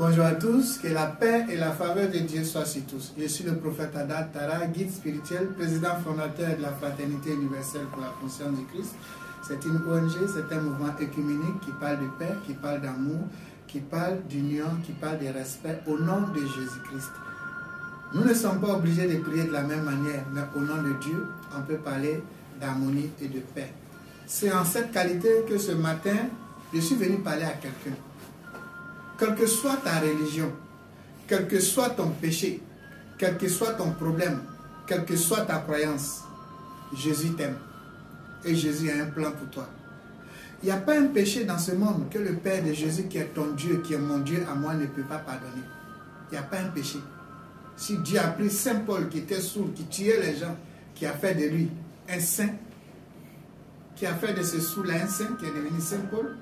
Bonjour à tous, que la paix et la faveur de Dieu soient sur tous. Je suis le prophète Haddad Tara, guide spirituel, président fondateur de la Fraternité universelle pour la conscience du Christ. C'est une ONG, c'est un mouvement œcuménique qui parle de paix, qui parle d'amour, qui parle d'union, qui parle de respect au nom de Jésus-Christ. Nous ne sommes pas obligés de prier de la même manière, mais au nom de Dieu, on peut parler d'harmonie et de paix. C'est en cette qualité que ce matin, je suis venu parler à quelqu'un. Quelle que soit ta religion, quel que soit ton péché, quel que soit ton problème, quelle que soit ta croyance, Jésus t'aime. Et Jésus a un plan pour toi. Il n'y a pas un péché dans ce monde que le Père de Jésus, qui est ton Dieu, qui est mon Dieu à moi, ne peut pas pardonner. Il n'y a pas un péché. Si Dieu a pris Saint Paul qui était sourd, qui tuait les gens, qui a fait de lui un saint, qui a fait de ce sourd-là un saint, qui est devenu Saint Paul,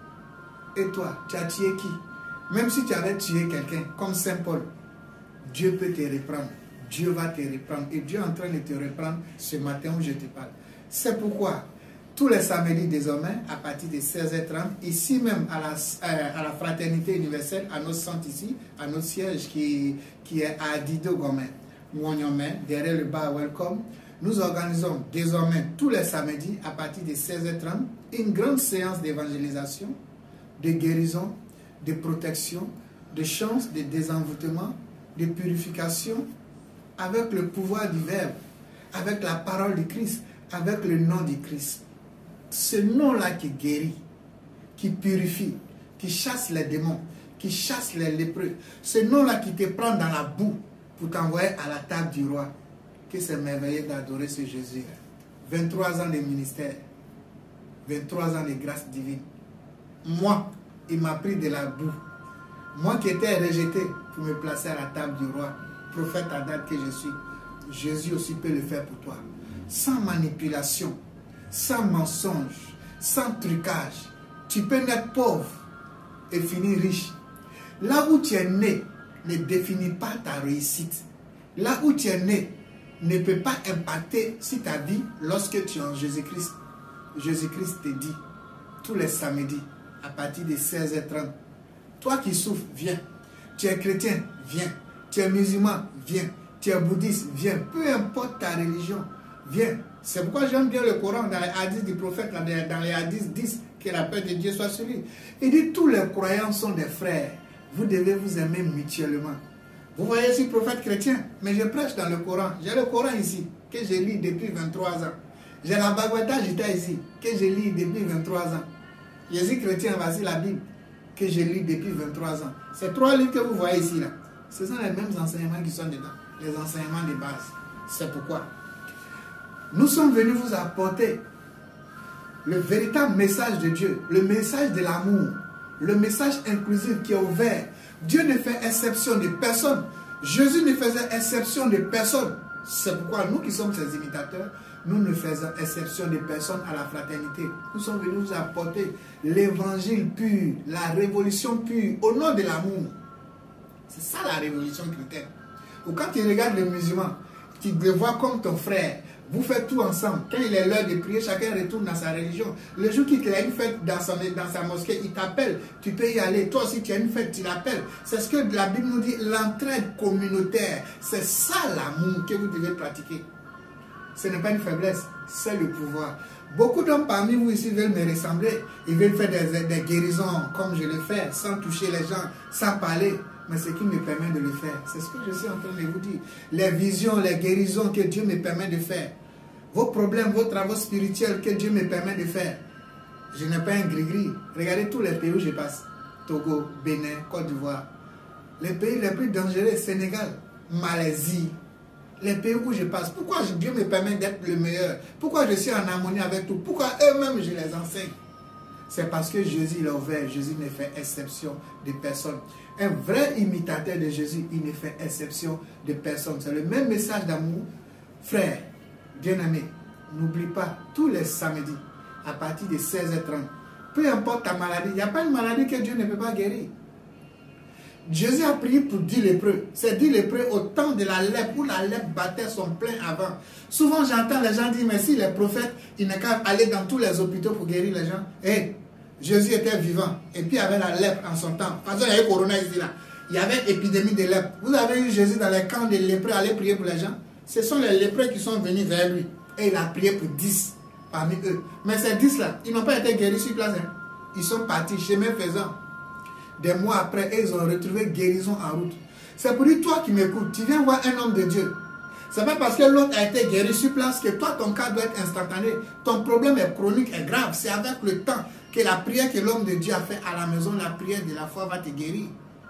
et toi, tu as tué qui? Même si tu avais tué quelqu'un comme Saint Paul, Dieu peut te reprendre. Dieu va te reprendre. Et Dieu est en train de te reprendre ce matin où je te parle. C'est pourquoi, tous les samedis désormais, à partir de 16h30, ici même à la Fraternité universelle, à notre centre ici, à notre siège qui est à Dido Gomé, derrière le bar Welcome, nous organisons désormais tous les samedis, à partir de 16h30, une grande séance d'évangélisation, de guérison, de protection, de chance, de désenvoûtement, de purification, avec le pouvoir du Verbe, avec la parole du Christ, avec le nom du Christ. Ce nom-là qui guérit, qui purifie, qui chasse les démons, qui chasse les lépreux. Ce nom-là qui te prend dans la boue pour t'envoyer à la table du roi. Que c'est merveilleux d'adorer ce Jésus. 23 ans de ministère, 23 ans de grâce divine. Moi, il m'a pris de la boue. Moi qui étais rejeté pour me placer à la table du roi, prophète Haddad que je suis, Jésus aussi peut le faire pour toi. Sans manipulation, sans mensonge, sans trucage. Tu peux naître pauvre et finir riche. Là où tu es né ne définit pas ta réussite. Là où tu es né ne peut pas impacter sur ta vie lorsque tu es en Jésus-Christ. Jésus-Christ te dit tous les samedis à partir de 16h30. Toi qui souffres, viens. Tu es chrétien, viens. Tu es musulman, viens. Tu es bouddhiste, viens. Peu importe ta religion, viens. C'est pourquoi j'aime bien le Coran dans les hadiths du prophète, dans les hadiths 10, que la paix de Dieu soit sur lui. Il dit tous les croyants sont des frères. Vous devez vous aimer mutuellement. Vous voyez, je suis prophète chrétien, mais je prêche dans le Coran. J'ai le Coran ici, que je lis depuis 23 ans. J'ai la Bhagavad Gita ici, que je lis depuis 23 ans. Je suis chrétien, voici la Bible, que je lis depuis 23 ans. Ces 3 livres que vous voyez ici, là, ce sont les mêmes enseignements qui sont dedans. Les enseignements de base. C'est pourquoi nous sommes venus vous apporter le véritable message de Dieu, le message de l'amour, le message inclusif qui est ouvert. Dieu ne fait exception de personne. Jésus ne faisait exception de personne. C'est pourquoi nous qui sommes ses imitateurs, nous ne faisons exception de personne à la fraternité. Nous sommes venus vous apporter l'évangile pur, la révolution pure, au nom de l'amour. C'est ça la révolution chrétienne. Ou quand tu regardes les musulmans, tu le vois comme ton frère. Vous faites tout ensemble. Quand il est l'heure de prier, chacun retourne dans sa religion. Le jour qu'il a une fête dans sa mosquée, il t'appelle. Tu peux y aller. Toi aussi, tu as une fête, tu l'appelles. C'est ce que la Bible nous dit, l'entraide communautaire. C'est ça l'amour que vous devez pratiquer. Ce n'est pas une faiblesse, c'est le pouvoir. Beaucoup d'hommes parmi vous ici veulent me ressembler. Ils veulent faire des guérisons comme je le fais, sans toucher les gens, sans parler. Mais ce qui me permet de le faire, c'est ce que je suis en train de vous dire. Les visions, les guérisons que Dieu me permet de faire. Vos problèmes, vos travaux spirituels que Dieu me permet de faire. Je n'ai pas un gris-gris. Regardez tous les pays où je passe. Togo, Bénin, Côte d'Ivoire. Les pays les plus dangereux, Sénégal, Malaisie. Les pays où je passe. Pourquoi Dieu me permet d'être le meilleur? Pourquoi je suis en harmonie avec tout? Pourquoi eux-mêmes je les enseigne? C'est parce que Jésus l'a ouvert. Jésus ne fait exception de personne. Un vrai imitateur de Jésus, il ne fait exception de personne. C'est le même message d'amour. Frère, bien-aimé, n'oublie pas, tous les samedis, à partir de 16h30, peu importe ta maladie, il n'y a pas une maladie que Dieu ne peut pas guérir. Jésus a prié pour 10 lépreux. C'est 10 lépreux au temps de la lèpre, où la lèpre battait son plein avant. Souvent j'entends les gens dire, mais si les prophètes, ils n'ont qu'à aller dans tous les hôpitaux pour guérir les gens. Hey, Jésus était vivant. Et puis il y avait la lèpre en son temps. Parce qu'il y avait Corona ici là. il y avait épidémie de lèpre. Vous avez eu Jésus dans les camps des lépreux aller prier pour les gens. Ce sont les lépreux qui sont venus vers lui. Et il a prié pour 10 parmi eux. Mais ces 10-là, ils n'ont pas été guéris sur place. Hein. Ils sont partis, chemin faisant. Des mois après, et ils ont retrouvé guérison en route. C'est pour dire, toi qui m'écoutes, tu viens voir un homme de Dieu. C'est pas parce que l'autre a été guéri sur place que toi, ton cas doit être instantané. Ton problème est chronique, est grave. C'est avec le temps que la prière que l'homme de Dieu a fait à la maison, la prière de la foi va te guérir.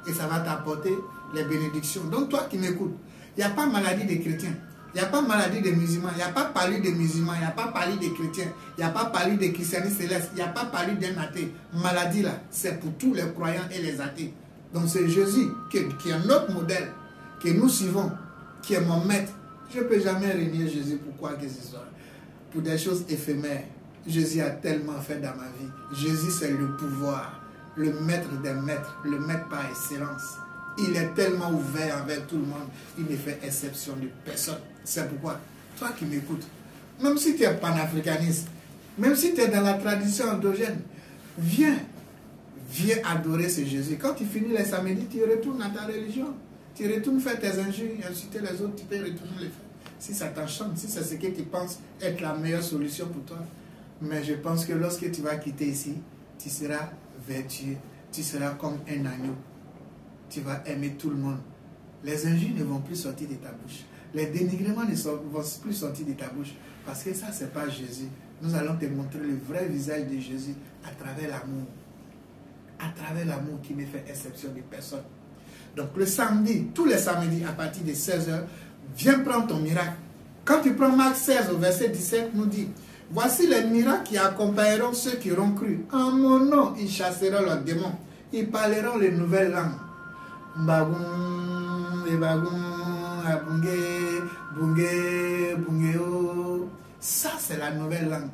Et ça va t'apporter les bénédictions. Donc toi qui m'écoutes, il n'y a pas maladie des chrétiens. Il n'y a pas maladie des musulmans. Il n'y a pas parlé des musulmans. Il n'y a pas parlé des chrétiens. Il n'y a pas parlé des christianistes célestes. Il n'y a pas parlé d'un athée. Maladie là, c'est pour tous les croyants et les athées. Donc c'est Jésus qui est notre modèle, que nous suivons, qui est mon maître. Je ne peux jamais renier Jésus pour quoi que ce soit. Pour des choses éphémères. Jésus a tellement fait dans ma vie. Jésus, c'est le pouvoir, le maître des maîtres, le maître par excellence. Il est tellement ouvert envers tout le monde. Il ne fait exception de personne. C'est pourquoi, toi qui m'écoutes, même si tu es panafricaniste, même si tu es dans la tradition endogène, viens adorer ce Jésus. Quand tu finis les samedis, tu retournes à ta religion. Tu retournes faire tes injures, insulter les autres, tu peux retourner les faire. Si ça t'enchante, si c'est ce que tu penses être la meilleure solution pour toi. Mais je pense que lorsque tu vas quitter ici, tu seras vertueux, tu seras comme un agneau. Tu vas aimer tout le monde. Les injures ne vont plus sortir de ta bouche. Les dénigrements ne vont plus sortir de ta bouche. Parce que ça, ce n'est pas Jésus. Nous allons te montrer le vrai visage de Jésus à travers l'amour. À travers l'amour qui ne fait exception de personne. Donc le samedi, tous les samedis à partir de 16h, viens prendre ton miracle. Quand tu prends Marc 16 au verset 17, nous dit, voici les miracles qui accompagneront ceux qui auront cru. En mon nom, ils chasseront leurs démons. Ils parleront les nouvelles langues. Ça, c'est la nouvelle langue.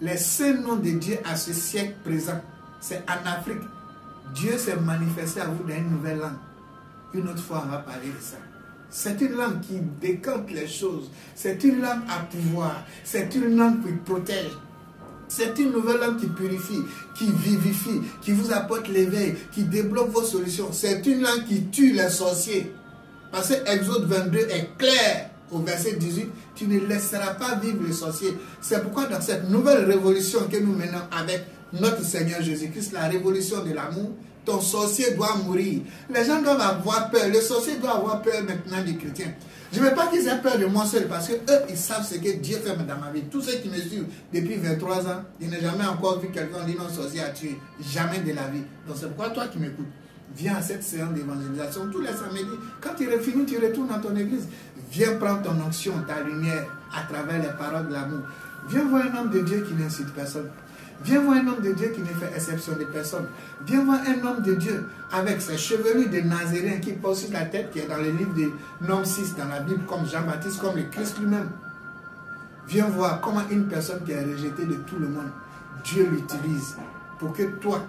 Les saints noms de Dieu à ce siècle présent, c'est en Afrique. Dieu s'est manifesté à vous dans une nouvelle langue. Une autre fois, on va parler de ça. C'est une langue qui décante les choses. C'est une langue à pouvoir. C'est une langue qui protège. C'est une nouvelle langue qui purifie, qui vivifie, qui vous apporte l'éveil, qui débloque vos solutions. C'est une langue qui tue les sorciers. Parce que Exode 22 est clair au verset 18. Tu ne laisseras pas vivre les sorciers. C'est pourquoi dans cette nouvelle révolution que nous menons avec notre Seigneur Jésus-Christ, la révolution de l'amour, ton sorcier doit mourir. Les gens doivent avoir peur. Le sorcier doit avoir peur maintenant des chrétiens. Je ne veux pas qu'ils aient peur de moi seul parce qu'eux, ils savent ce que Dieu fait dans ma vie. Tous ceux qui me suivent depuis 23 ans, ils n'ont jamais encore vu quelqu'un dire non, sorcier a tué. Jamais de la vie. Donc c'est pourquoi toi qui m'écoutes, viens à cette séance d'évangélisation tous les samedis. Quand tu finis, tu retournes dans ton église. Viens prendre ton onction, ta lumière à travers les paroles de l'amour. Viens voir un homme de Dieu qui n'insulte personne. Viens voir un homme de Dieu qui ne fait exception de personne. Viens voir un homme de Dieu avec ses chevelures de Nazaréen qui porte sur la tête, qui est dans le livre de Nom 6 dans la Bible, comme Jean-Baptiste, comme le Christ lui-même. Viens voir comment une personne qui est rejetée de tout le monde, Dieu l'utilise pour que toi,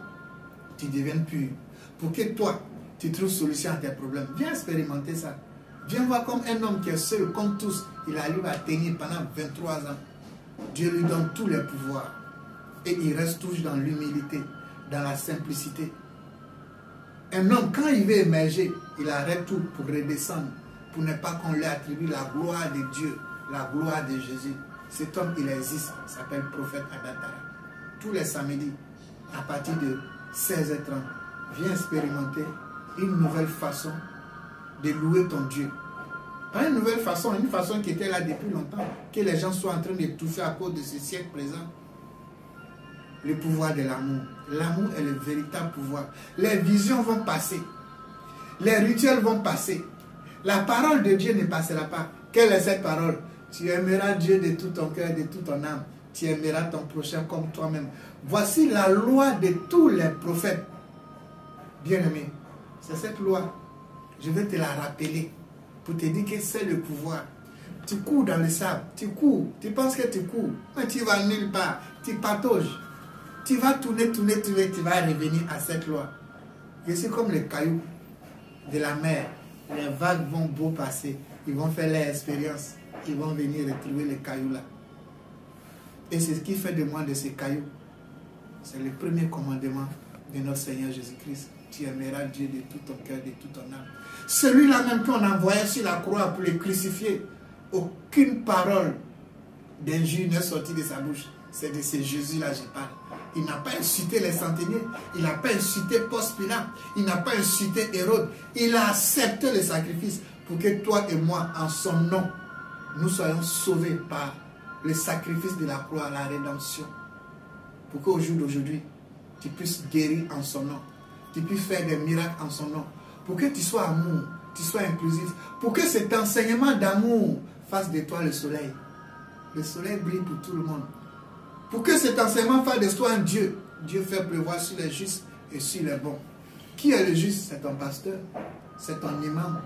tu deviennes pur. Pour que toi, tu trouves solution à tes problèmes. Viens expérimenter ça. Viens voir comme un homme qui est seul, comme tous, il arrive à tenir pendant 23 ans. Dieu lui donne tous les pouvoirs. Et il reste toujours dans l'humilité, dans la simplicité. Un homme, quand il veut émerger, il arrête tout pour redescendre, pour ne pas qu'on lui attribue la gloire de Dieu, la gloire de Jésus. Cet homme, il existe, il s'appelle prophète Adatara. Tous les samedis, à partir de 16h30, viens expérimenter une nouvelle façon de louer ton Dieu. Pas une nouvelle façon, une façon qui était là depuis longtemps, que les gens sont en train d'étouffer à cause de ce siècle présent. Le pouvoir de l'amour. L'amour est le véritable pouvoir. Les visions vont passer. Les rituels vont passer. La parole de Dieu ne passera pas. Quelle est cette parole? Tu aimeras Dieu de tout ton cœur, de toute ton âme. Tu aimeras ton prochain comme toi-même. Voici la loi de tous les prophètes. Bien-aimé, c'est cette loi. Je vais te la rappeler pour te dire que c'est le pouvoir. Tu cours dans le sable, tu cours, tu penses que tu cours, mais tu vas nulle part, tu patauges. Tu vas tourner, tu vas revenir à cette loi. Je suis comme les cailloux de la mer. Les vagues vont beau passer, ils vont faire leur expérience, ils vont venir retrouver les cailloux là. Et c'est ce qui fait de moi de ces cailloux. C'est le premier commandement de notre Seigneur Jésus-Christ. tu aimeras Dieu de tout ton cœur, de toute ton âme. Celui-là même qu'on envoyait sur la croix pour le crucifier, aucune parole d'injure n'est sortie de sa bouche. C'est de ce Jésus-là je parle. Il n'a pas insulté les centeniers, il n'a pas insulté Ponce Pilate, il n'a pas insulté Hérode. Il a accepté le sacrifice pour que toi et moi, en son nom, nous soyons sauvés par le sacrifice de la croix, la rédemption. Pour qu'au jour d'aujourd'hui, tu puisses guérir en son nom, tu puisses faire des miracles en son nom, pour que tu sois amour, tu sois inclusif, pour que cet enseignement d'amour fasse de toi le soleil. Le soleil brille pour tout le monde. Pour que cet enseignement fasse de toi un Dieu. Dieu fait pleuvoir sur les justes et sur les bons. Qui est le juste? C'est ton pasteur, c'est ton imam.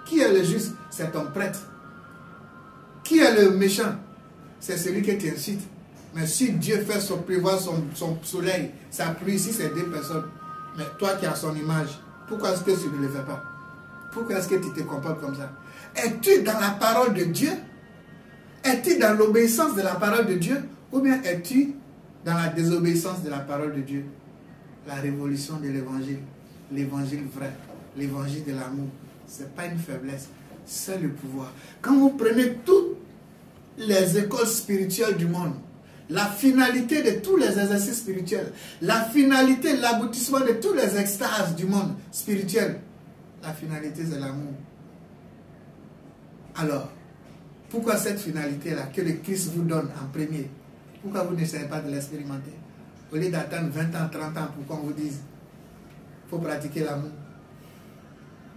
Qui est le juste? C'est ton prêtre. Qui est le méchant? C'est celui qui t'incite. Mais si Dieu fait pleuvoir son soleil, sa pluie, si c'est deux personnes, mais toi qui as son image, pourquoi est-ce que tu ne le fais pas? Pourquoi est-ce que tu te comportes comme ça? Es-tu dans la parole de Dieu? Es-tu dans l'obéissance de la parole de Dieu? Ou bien es-tu dans la désobéissance de la parole de Dieu? La révolution de l'évangile, l'évangile vrai, l'évangile de l'amour, ce n'est pas une faiblesse, c'est le pouvoir. Quand vous prenez toutes les écoles spirituelles du monde, la finalité de tous les exercices spirituels, la finalité, l'aboutissement de tous les extases du monde spirituel, la finalité c'est l'amour. Alors, pourquoi cette finalité-là que le Christ vous donne en premier? Pourquoi vous n'essayez pas de l'expérimenter? Au lieu d'attendre 20 ans, 30 ans pour qu'on vous dise, il faut pratiquer l'amour.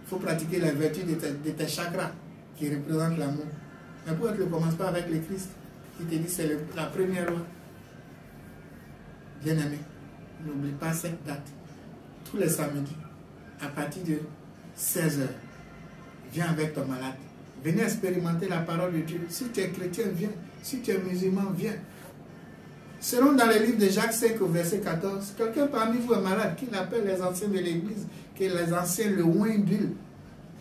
Il faut pratiquer la vertu de tes chakras qui représentent l'amour. Mais pourquoi tu ne commences pas avec le Christ qui te dit c'est la première loi? Bien-aimé, n'oublie pas cette date. Tous les samedis, à partir de 16 h, viens avec ton malade. Venez expérimenter la parole de Dieu. Si tu es chrétien, viens. Si tu es musulman, viens. Selon dans le livre de Jacques 5 au verset 14, quelqu'un parmi vous est malade, qu'il appelle les anciens de l'église, que les anciens le oint d'huile.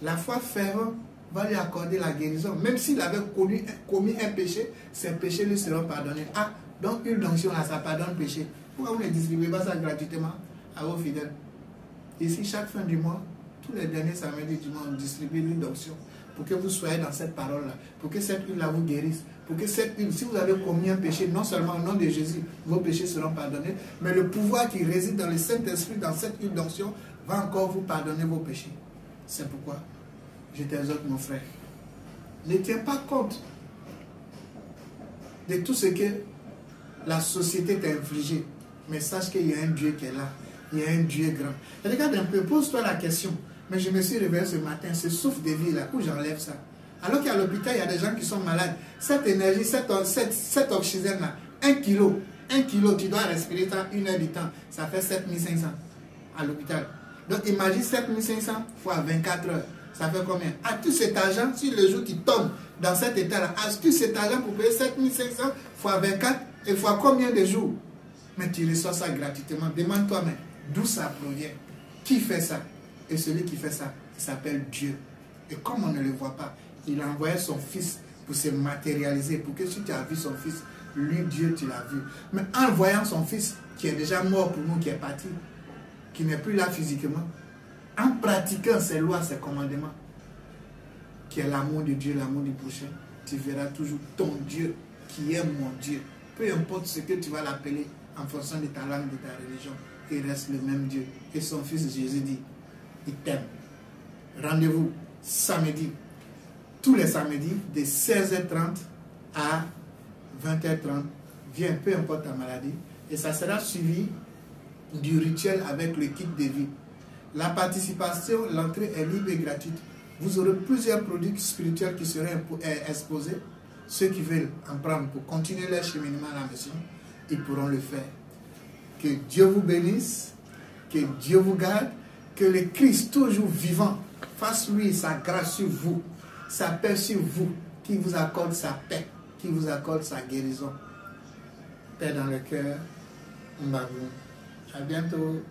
La foi fervente va lui accorder la guérison. Même s'il avait commis un péché, ses péchés lui seront pardonnés. Ah, donc une onction là, ça pardonne le péché. Pourquoi vous ne distribuez pas ça gratuitement à vos fidèles? Ici, chaque fin du mois, tous les derniers samedis du mois, on distribue l'huile d'onction. Pour que vous soyez dans cette parole-là, pour que cette huile-là vous guérisse, pour que cette huile, si vous avez commis un péché, non seulement au nom de Jésus, vos péchés seront pardonnés, mais le pouvoir qui réside dans le Saint-Esprit, dans cette huile d'onction, va encore vous pardonner vos péchés. C'est pourquoi je t'exhorte, mon frère, ne tiens pas compte de tout ce que la société t'a infligé, mais sache qu'il y a un Dieu qui est là, il y a un Dieu grand. Regarde un peu, pose-toi la question. Mais je me suis réveillé ce matin, ce souffle de vie là, où j'enlève ça? Alors qu'à l'hôpital, il y a des gens qui sont malades. Cette énergie, cet oxygène là, 1 kilo, tu dois respirer ça 1 heure du temps. Ça fait 7500 à l'hôpital. Donc imagine 7500 fois 24 heures. Ça fait combien? As-tu cet argent, si le jour tu tombes dans cet état-là, as-tu cet argent pour payer 7500 fois 24 et fois combien de jours? Mais tu reçois ça gratuitement. Demande-toi, mais d'où ça provient? Qui fait ça? Et celui qui fait ça, il s'appelle Dieu. Et comme on ne le voit pas, il a envoyé son fils pour se matérialiser, pour que si tu as vu son fils, lui, Dieu, tu l'as vu. Mais en voyant son fils, qui est déjà mort pour nous, qui est parti, qui n'est plus là physiquement, en pratiquant ses lois, ses commandements, qui est l'amour de Dieu, l'amour du prochain, tu verras toujours ton Dieu, qui est mon Dieu. Peu importe ce que tu vas l'appeler, en fonction de ta langue, de ta religion, il reste le même Dieu. Et son fils Jésus dit, il t'aime. Rendez-vous samedi, tous les samedis, de 16h30 à 20h30. Viens, peu importe ta maladie. Et ça sera suivi du rituel avec le kit de vie. La participation, l'entrée est libre et gratuite. Vous aurez plusieurs produits spirituels qui seront exposés. Ceux qui veulent en prendre pour continuer leur cheminement à la mission, ils pourront le faire. Que Dieu vous bénisse, que Dieu vous garde, que le Christ toujours vivant fasse lui sa grâce sur vous, sa paix sur vous, qui vous accorde sa paix, qui vous accorde sa guérison. Paix dans le cœur, Mbagou. À bientôt.